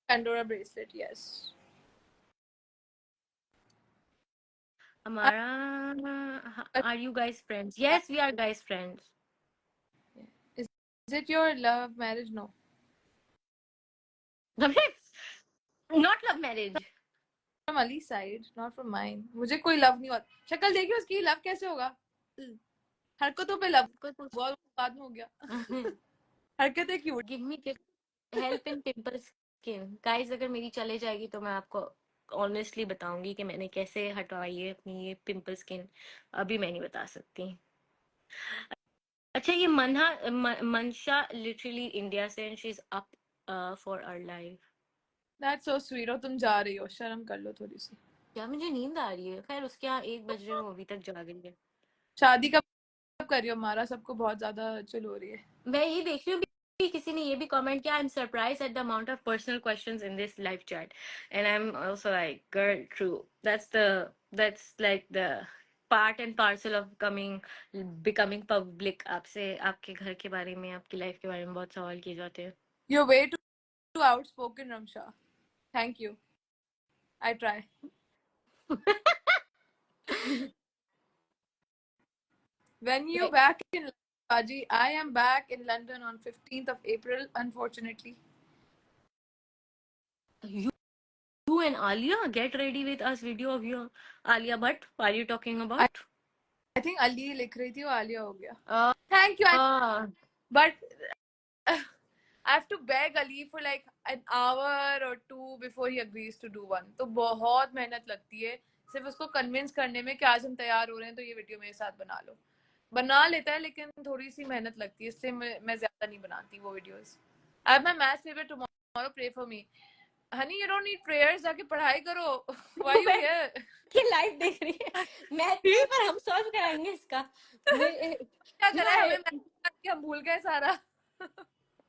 Pandora bracelet, yes. Amara, are you guys friends? Yes, we are guys friends. Is it your love marriage? No. Not love marriage. From Ali's side, not from mine. मुझे कोई love नहीं होता. शक्ल देखी उसकी, love कैसे होगा? हरकतों पे love. बहुत बाद में हो गया. हरकतें cute. Give me help in pimple skin. Guys, अगर मेरी चले जाएगी तो मैं आपको ऑनेस्टली बताऊंगी कि मैंने कैसे हटवाई है अपनी ये पिंपल स्किन. अभी मैं नहीं बता सकती. अच्छा, ये मनशा लिटरली इंडिया से and she is up for our life. That's so sweet. और तुम जा रही हो, शर्म कर लो थोड़ी सी. क्या मुझे नींद आ रही है. खैर उसके यहाँ 1 बज रहे हो, अभी तक जागी है. शादी कब कर रही हो? हमारा सबको बहुत ज्यादा चुल हो रही है. मैं ये देख रही हूँ किसी ने ये भी कमेंट किया, I am surprise at the amount of personal questions in this live chat. And I am also like girl true. That's like the part and parcel of becoming public. आपसे आपके घर के बारे में, आपकी लाइफ के बारे में बहुत सवाल किए जाते हैं. You're way too outspoken, Ramsha. Thank you. I try. When you back in Raji, I am back in London on 15th of April, unfortunately. You and Alia get ready with us video of your Alia Bhatt. What are you talking about? I think Ali लिख रही थी, वो आलिया हो गया. Thank you. But I have to beg Ali for like an hour or two before he agrees to do one. तो बहुत मेहनत लगती है सिर्फ उसको कन्विंस करने में कि आज हम तैयार हो रहे हैं तो ये वीडियो मेरे साथ बना लो. बना लेता है लेकिन थोड़ी सी मेहनत लगती है, इसलिए मैं ज्यादा नहीं बनाती वो videos. I have my maths paper tomorrow. Pray for me. Honey, you don't need prayers. जाके पढ़ाई करो. Why are you here? कि लाइव देख रही है. मैथ पेपर हम सॉल्व कराएंगे इसका. क्या करें, हमें मैथ हम भूल गए सारा.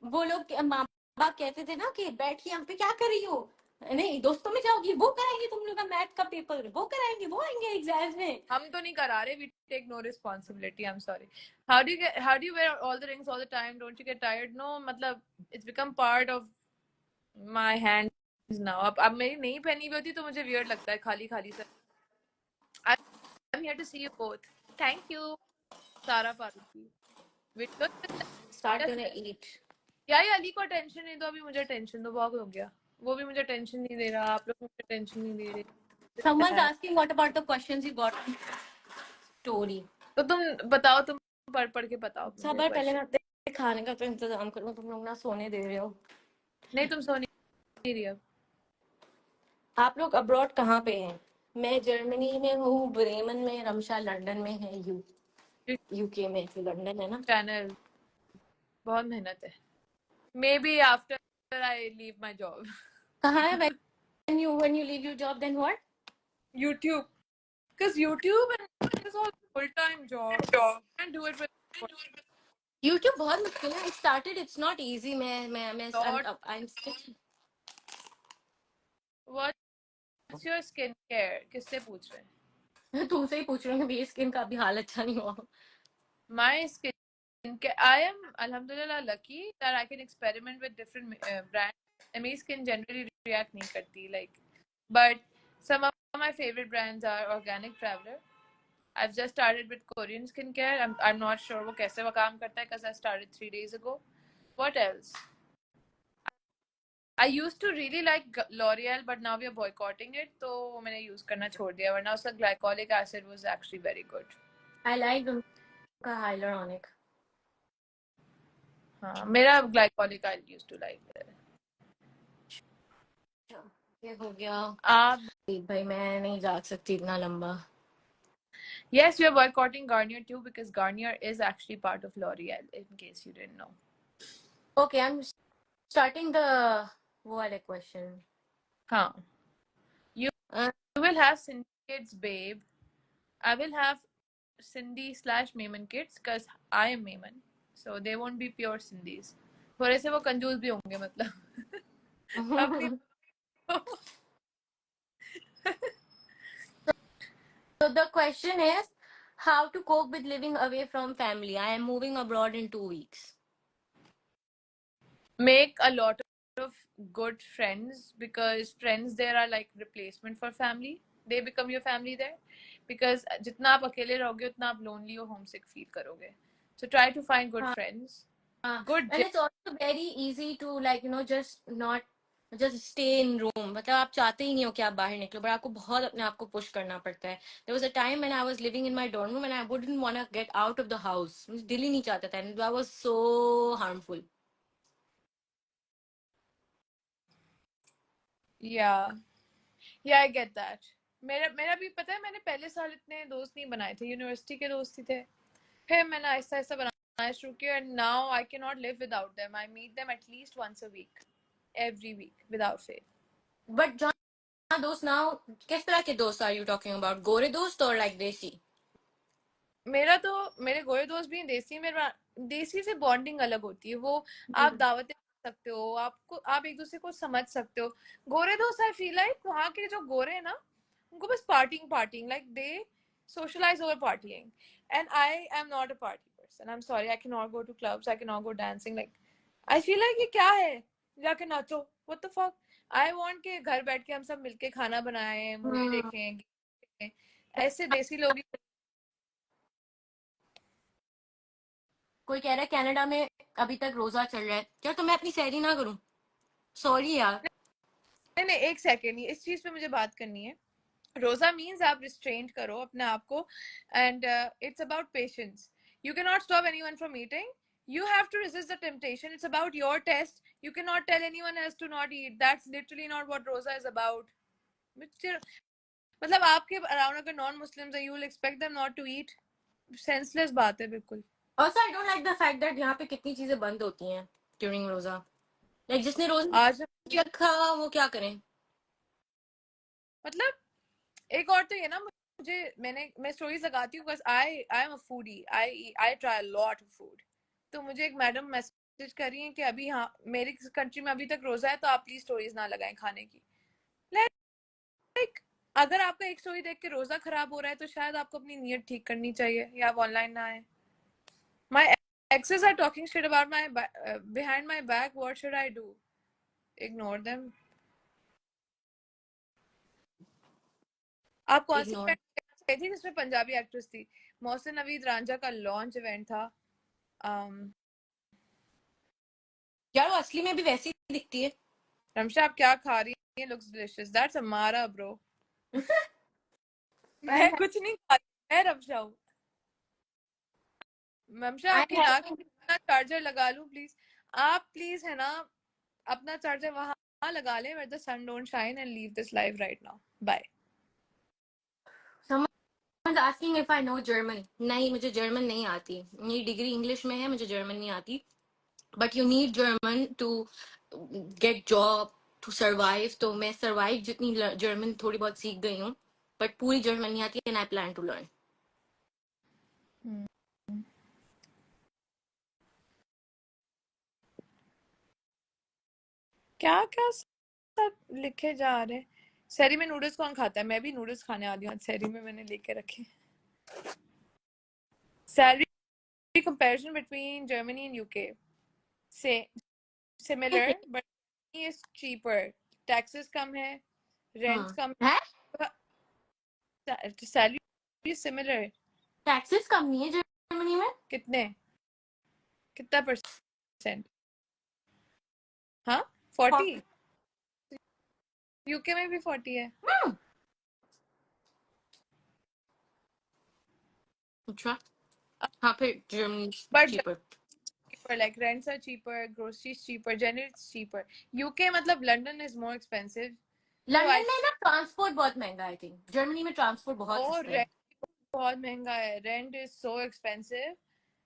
वो लोग माँ बाप कहते थे ना कि बैठ के यहाँ पे क्या कर रही हो. नहीं, दोस्तों में जाओगी, वो कराएंगे तुम लोग का मैथ का पेपर, वो कराएंगे, वो आएंगे एग्जाम्स में. हम तो नहीं करा रहे. We take no responsibility. I'm sorry. How do you wear all the rings all the time? Don't you get tired? No, मतलब it's become part of my hands now. अब मेरी नहीं पहनी हुई होती तो मुझे weird लगता है खाली खाली से. I'm here to see you both. Thank you. सारा पारुकी. Start gonna eat. यार ये अली को टेंशन नहीं दो, अभी मुझे टेंशन दो. बहुत हो गया. वो भी मुझे टेंशन नहीं दे रहा, आप लोग मुझे टेंशन नहीं दे रहे. Someone's asking what about the questions you got on story. तो तुम बताओ, तुम पढ़ के बताओ. सबर, पहले मैं खाने का तो इंतजाम करूँ. तुम लोग ना सोने दे रहे हो. नहीं, तुम सो नहीं रही अब. आप लोग अब्रॉड कहाँ पे हैं? मैं जर्मनी में हूँ, ब्रेमन में. रमशा लंदन में है. यूके में. लंदन है ना. चैनल बहुत मेहनत है. May be after I leave my job. कहाँ है? when you leave your job, then what? YouTube. Because YouTube is all full-time job. Can't do it with YouTube बहुत मुश्किल है. It started, it's not easy. I'm still. What's your skincare? किससे पूछ रहे हैं? तुमसे ही पूछ रही हूँ. मेरी स्किन का भी हाल अच्छा नहीं हुआ. My skincare, I am alhamdulillah lucky that I can experiment with different brands. And my skin generally react नहीं करती like, but some of my favorite brands are Organic Traveler. I've just started with Korean skincare. I'm not sure वो कैसे वो काम करता है because I started 3 days ago. What else? I used to really like L'Oreal, but now we are boycotting it, तो मैंने use करना छोड़ दिया. वरना उसका glycolic acid was actually very good. I like उनका hyaluronic. हाँ, मेरा glycolic I used to like it. ये हो गया. आप भाई मैं नहीं जा सकती इतना लंबा. Yes, we are boycotting Garnier too because Garnier is actually part of L'Oreal, in case you didn't know. Okay, I'm starting the what question. हाँ. You will have Cindy Kids, babe. I will have Cindy/Mayman Kids because I am Mayman. So they won't be pure Cindy's. थोड़े से वो कंजूस भी होंगे मतलब. So the question is, how to cope with living away from family? I am moving abroad in 2 weeks. Make a lot of good friends, because friends there are like replacement for family. They become your family there, because जितना आप अकेले रहोगे उतना आप lonely और homesick feel करोगे. So try to find good friends. Good And it's also very easy to like just not just stay in room. मतलब आप चाहते ही नहीं हो कि आप बाहर निकलो, पर आपको बहुत अपने आप को पुश करना पड़ता है. There was a time when I was living in my dorm room and I wouldn't want to get out of the house. मुझे दिल ही नहीं चाहता था, and that was so harmful. Yeah, yeah, I get that. मेरा भी पता है, मैंने पहले साल इतने दोस्त नहीं बनाए थे, यूनिवर्सिटी के दोस्त ही थे. फिर मैंने आहिस्ता आहिस्ता बनाना शुरू किया, and now I cannot live without them. I meet them at least once a week, every week, without fail. But जहाँ दोस्त now, किस तरह के दोस्त are you talking about? गोरे दोस्त or like देसी? मेरे गोरे दोस्त भी हैं, देसी. मेरा देसी से बॉन्डिंग अलग होती है. वो आप दावतें कर सकते हो, आप एक दूसरे को समझ सकते हो. गोरे दोस्त, आई फील लाइक वहाँ के जो गोरे हैं ना, उनको बस partying like they socialize over partying, and I am not a party person. I'm sorry, I cannot go to clubs, I cannot go dancing. Like I feel like ये क्या है, जाके नाचो, what the fuck. I want के घर बैठ के हम सब मिलके खाना बनाएं, मूवी देखें, ऐसे देसी लोग. कोई कह रहा है कनाडा में अभी तक रोजा चल रहा है. क्या तो मैं अपनी सैरी ना करूं? सॉरी यार. नहीं, एक सेकेंड, इस चीज पे मुझे बात करनी है. रोजा मीन्स आप रिस्ट्रेंट करो अपने आप को, and it's about patience. You can not stop anyone from eating. You have to resist the temptation. It's about your test. You cannot tell anyone else to not eat. That's literally not what roza is about. मतलब आपके around अगर non Muslims है, you will expect them not to eat. Senseless बात है बिल्कुल. Also, I don't like the fact that यहाँ पे कितनी चीजें बंद होती हैं during रोजा. Like जिसने रोजा आज रखा वो क्या करें? मतलब एक और तो ये ना, मैं स्टोरीज लगाती हूँ बस. I am a foodie. I try a lot of food. तो मुझे एक मैडम मैसेज कर रही है कि अभी हाँ मेरी कंट्री में अभी तक रोजा है, तो आप प्लीज स्टोरीज ना लगाएं खाने की. लाइक अगर आपका एक स्टोरी देख के रोजा खराब हो रहा है, तो शायद आपको अपनी नीयत ठीक करनी चाहिए, या आप ऑनलाइन ना आए. माई exes are talking shit about my behind my back. What should I do? Ignore them. आप कौन सी Ignore. गई थी जिसमें पंजाबी एक्ट्रेस थी? मोहसिन नवीद रांझा का लॉन्च इवेंट था. यार वो असली में भी वैसी ही दिखती है. रमशा आप क्या खा रही है? Looks delicious. दैट्स अमारा ब्रो. मैं कुछ नहीं खा रही, मैं रमशा हूँ. रमशा I'm आपकी नाक having में चार्जर लगा लूं प्लीज? आप प्लीज है ना, अपना चार्जर वहां लगा ले where the sun don't shine, and leave this live right now. Bye. someone's asking if I know German. नहीं, मुझे जर्मन नहीं आती. मेरी डिग्री इंग्लिश में है, मुझे जर्मन नहीं आती. But you need German to get job, to survive. तो मैं survive जितनी जर्मन थोड़ी बहुत सीख गई हूँ, but पूरी जर्मन नहीं आती, and I plan to learn. क्या क्या सब लिखे जा रहे हैं. सैरी में नूडल्स कौन खाता है? मैं भी नूडल्स खाने वाली हूँ. सैरी में मैंने लेके रखे. Salary comparison between Germany and UK. Say similar, but Germany is cheaper. Taxes कम है, rent कम है? है. Salary is similar. टैक्सेस कम नहीं है जर्मनी में? कितना परसेंट? हाँ 40. यूके में भी 40 है. अच्छा. हाँ फिर Germany But cheaper. cheaper, like rents are cheaper, groceries cheaper, generally it's cheaper. UK मतलब London is more expensive. London में ना ट्रांसपोर्ट बहुत महंगा है. आई थिंक जर्मनी में ट्रांसपोर्ट बहुत सस्ता है. रेंट बहुत महंगा है. Rent is so expensive.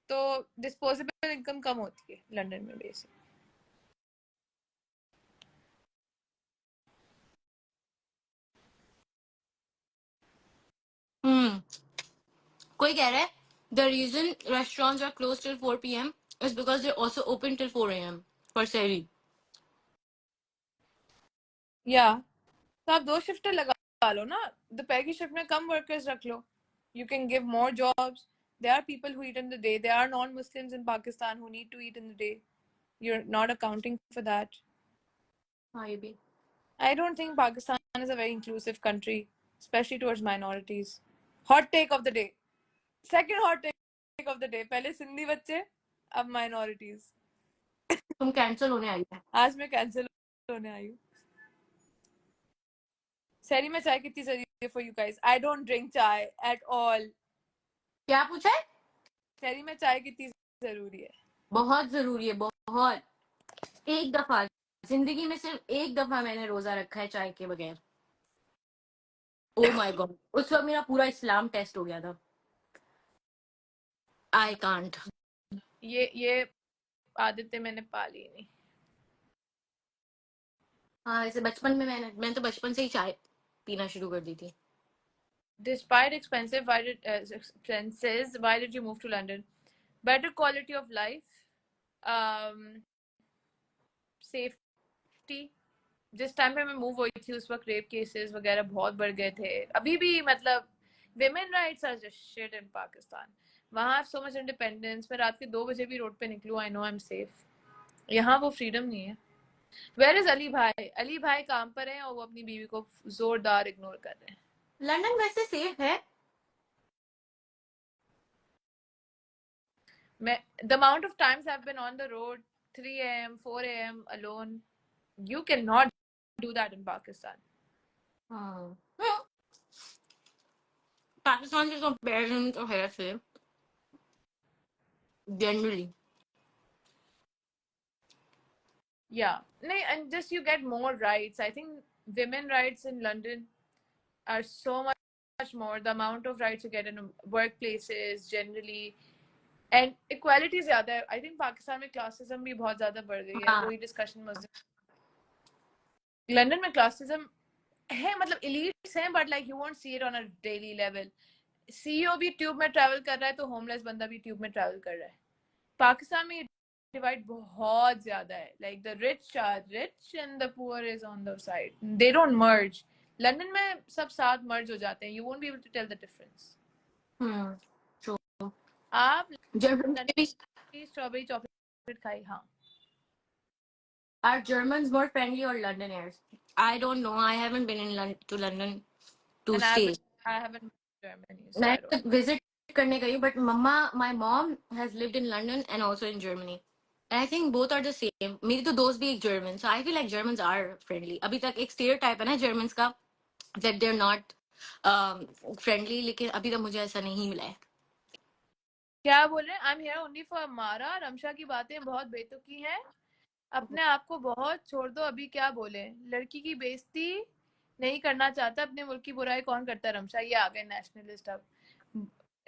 तो डिस्पोजेबल इनकम कम होती है लंदन में बेसिक. कोई कह रहा है the reason restaurants are closed till 4 p.m. is because they're also open till 4 a.m. for seri. या तो आप 2 शिफ्ट लगा लो ना. दोपहर की शिफ्ट में कम वर्कर्स रख लो. You can give more jobs. There are people who eat in the day. There are non-Muslims in Pakistan who need to eat in the day. You're not accounting for that. हाँ ये भी। I don't think Pakistan is a very inclusive country, especially towards minorities. Hot take of the day. Second hot take of the day. पहले सिंधी बच्चे, अब minorities. तुम cancel होने आई है। आज मैं कैंसिल होने आई हूँ. सैरी में चाय कितनी जरूरी है for you guys? I don't drink chai at all. क्या पूछा है? सैरी में चाय कितनी जरूरी है? बहुत जरूरी है, बहुत। एक दफा जिंदगी में सिर्फ एक दफा मैंने रोजा रखा है चाय के बगैर। ओ माय गॉड, उस वक्त मेरा पूरा इस्लाम टेस्ट हो गया था। I can't. ये आदतें मैंने पाली नहीं. हाँ वैसे बचपन में मैंने तो बचपन से ही चाय पीना शुरू कर दी थी। Despite expenses, why did you move to London? Better quality of life, safety. जिस टाइम पे मैं मूव हुई थी उस वक्त रेप केसेस वगैरह बहुत बढ़ गए थे. अभी भी मतलब women rights are just shit in Pakistan. वहाँ so much independence. मैं रात के 2 बजे भी रोड पे निकलूँ, I know I'm safe. यहाँ वो फ्रीडम नहीं है. Where is अली भाई? अली भाई काम पर हैं और वो अपनी बीवी को जोरदार इग्नोर कर रहे हैं. लंदन वैसे सेफ है। The amount of times I've been on the road 3 a.m., 4 a.m. alone, you cannot do that in Pakistan. हाँ पाकिस्तान के कंपैरिजन तो है safe generally. Yeah. And just you get more rights. I think women rights in London are so much more. The amount of rights you get in workplaces generally. And equality ज़्यादा है. I think Pakistan में classism भी बहुत ज़्यादा बढ़ गई है. हाँ वही discussion लंदन में classism है, मतलब elites हैं, but like you won't see it on a daily level. CEO भी ट्यूब में ट्रैवल कर रहा है तो होमलेस बंदा भी ट्यूब में ट्रैवल कर रहा है. पाकिस्तान में डिवाइड बहुत ज्यादा है. Like the rich are rich and the poor is on the side. They don't merge. London में सब साथ मर्ज हो जाते हैं. You won't be able to tell the difference. True. आप जर्मन लंदन में भी की स्ट्रॉबेरी चॉकलेट खाई? हाँ. are Germans more friendly or Londoners? I don't know. I haven't been to London to And stay. I haven't been to Germany, so मैं I don't know. Visit करने गई but मम्मा my mom has lived in London and also in Germany and I think both are the same. मेरी तो दोस्त भी एक German, so I feel like Germans are friendly. अभी तक एक स्टीरियोटाइप है ना जर्मन्स का that they are not friendly, लेकिन अभी तक मुझे ऐसा नहीं मिला है। क्या बोल रहे हैं? I am here only for मारा. रमशा की बातें बहुत बेतुकी हैं. अपने आप को बहुत छोड़ दो. अभी क्या बोले? लड़की की बेइज्जती नहीं करना चाहता. अपने मुल्क की बुराई कौन करता है? रमशा ये आ गए नेशनलिस्ट. अब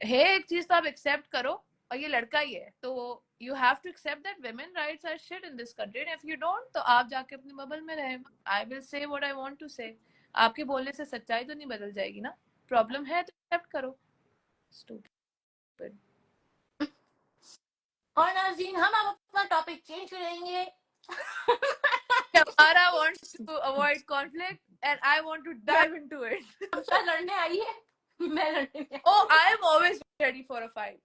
है एक चीज तो आप एक्सेप्ट करो, और ये लड़का ही है तो you have to accept that women rights are shit in this country. and if you don't तो आप जाके अपने बबल में रहे. I will say what I want to say. आपके बोलने से सच्चाई तो नहीं बदल जाएगी ना. प्रॉब्लम है तो एक्सेप्ट करो. Stupid. और नाज़रीन हम अब अपना टॉपिक चेंज करेंगे। Tamara wants to avoid conflict and I want to dive into it. Ramsha लड़ने आई है, मैं लड़ने में Oh, I am always ready for a fight.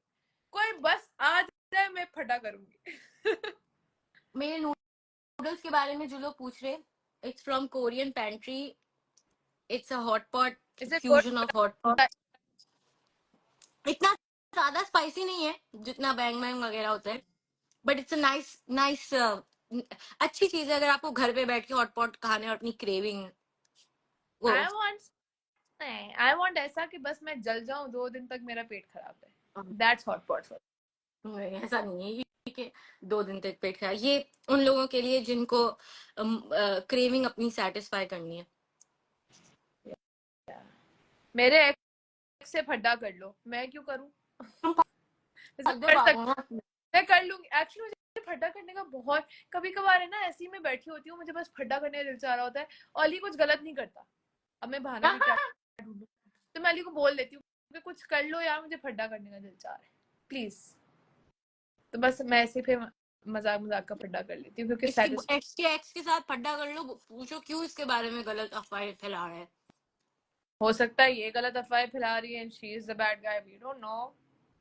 कोई बस आ जाए मैं फटा करूंगी. मेरे नूडल्स के बारे में जो लोग पूछ रहे, it's from Korean pantry. It's a hot pot Is it good? Fusion of hot pot. इतना ज्यादा स्पाइसी नहीं है जितना बैंग बैंग वगैरह होता है, but it's a nice nice अच्छी चीज है अगर आपको घर पे बैठ के हॉट पॉट खाने और अपनी क्रेविंग वो। I want नहीं, I want ऐसा कि बस मैं जल जाऊं 2 दिन तक मेरा पेट खराब है. That's hot pot for. नहीं, ऐसा नहीं है कि 2 दिन तक पेट खराब। ये उन लोगों के लिए जिनको क्रेविंग अपनी सेटिस्फाई करनी है। Yeah. मेरे एक्स से फड्डा कर लो, मैं क्यों करूं? कर सकती, मैं कर लूंगी. एक्चुअली मुझे फड्डा करने का बहुत कभी कभार है ना. ऐसी मैं बैठी होती हूँ, मुझे बस फड्डा करने का दिल चाह रहा होता है. अली कुछ गलत नहीं करता. अब मैं बहाना भी क्या ढूंढूं, तो मैं अली को बोल देती हूँ कि कुछ कर लो यार, मुझे फड्डा करने का दिल चाह रहा है प्लीज. तो बस मैं ऐसे फिर मजाक मजाक का फड्डा कर लेती हूँ क्योंकि एक्स के साथ फड्डा कर लो, पूछो क्यों इसके बारे में गलत अफवाह फैला रहा है। हो सकता है ये गलत अफवाह फैला रही है and she is the bad guy. We don't know.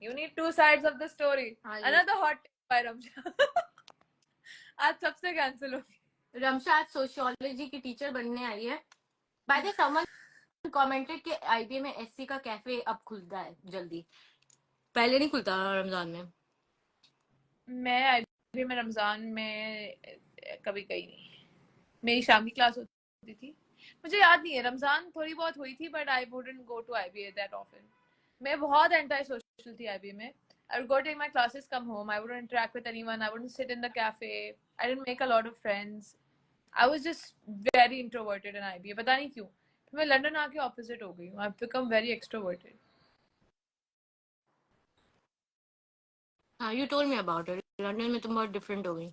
You need two sides of the story. Another hot tip by Ramsha. आज सबसे कैंसिल होगी. रमशा आज सोशियोलॉजी की टीचर बनने आई है। बाय द समवन कमेंटेड कि आईबीए में एससी का कैफे अब खुलता है जल्दी, पहले नहीं खुलता रमजान में। मैं आईबी में रमजान में कभी गई नहीं, मेरी शाम की क्लास होती थी, मुझे याद नहीं है, रमजान थोड़ी बहुत हुई थी, but I wouldn't go to IBA that often. मैं बहुत एंटी सोशल थी आईबी में। I would go take my classes, come home. I wouldn't interact with anyone. I wouldn't sit in the cafe. I didn't make a lot of friends. I was just very introverted in IBA. पता नहीं क्यों। मैं London आके opposite हो गई हूँ। I've become very extroverted. हाँ, you told me about it, London में तुम बहुत डिफरेंट हो गई।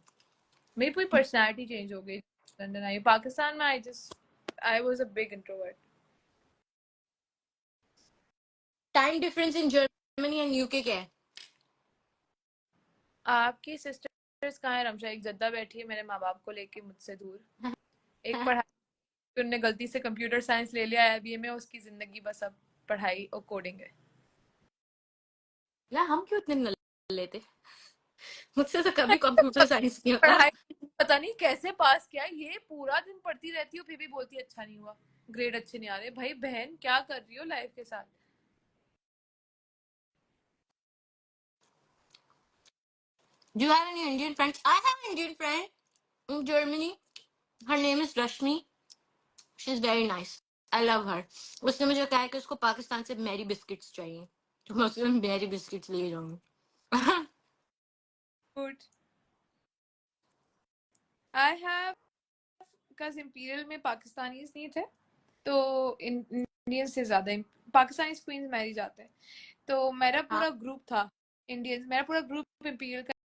मेरी पूरी personality change हो गई लंदन आई। पाकिस्तान में I was a big introvert. Time difference in Germany and UK क्या है? आपकी sisters कहाँ है रमशा? एक जद्दा बैठी है मेरे माँ बाप को लेके मुझसे दूर। एक पढ़ाई उनने गलती से कंप्यूटर साइंस ले लिया है IBA में, उसकी जिंदगी बस अब पढ़ाई और कोडिंग है। यार हम क्यों इतने नल्ले थे, मुझसे तो कभी कंप्यूटर साइंस नहीं होता। पढ़ाई पता नहीं कैसे पास किया, ये पूरा दिन पढ़ती रहती हूँ फिर भी बोलती है अच्छा नहीं हुआ, ग्रेड अच्छे नहीं आ रहे। भाई बहन क्या कर रही हो लाइफ के साथ? Do you have any Indian friends? I have an Indian friend in Germany. Her name is Rashmi. She's very nice. I love her. उसने मुझे कहा है कि उसको पाकिस्तान से मैरी बिस्किट्स चाहिए, तो मैं उससे मैरी बिस्किट्स ले जाऊंगी। Good. I have because imperial में पाकिस्तानीज नहीं थे, तो इंडियन से ज्यादा पाकिस्तानी क्वींस मैरिज आते हैं, तो मेरा पूरा ग्रुप था इंडियंस, मेरा पूरा ग्रुप इंपीरियल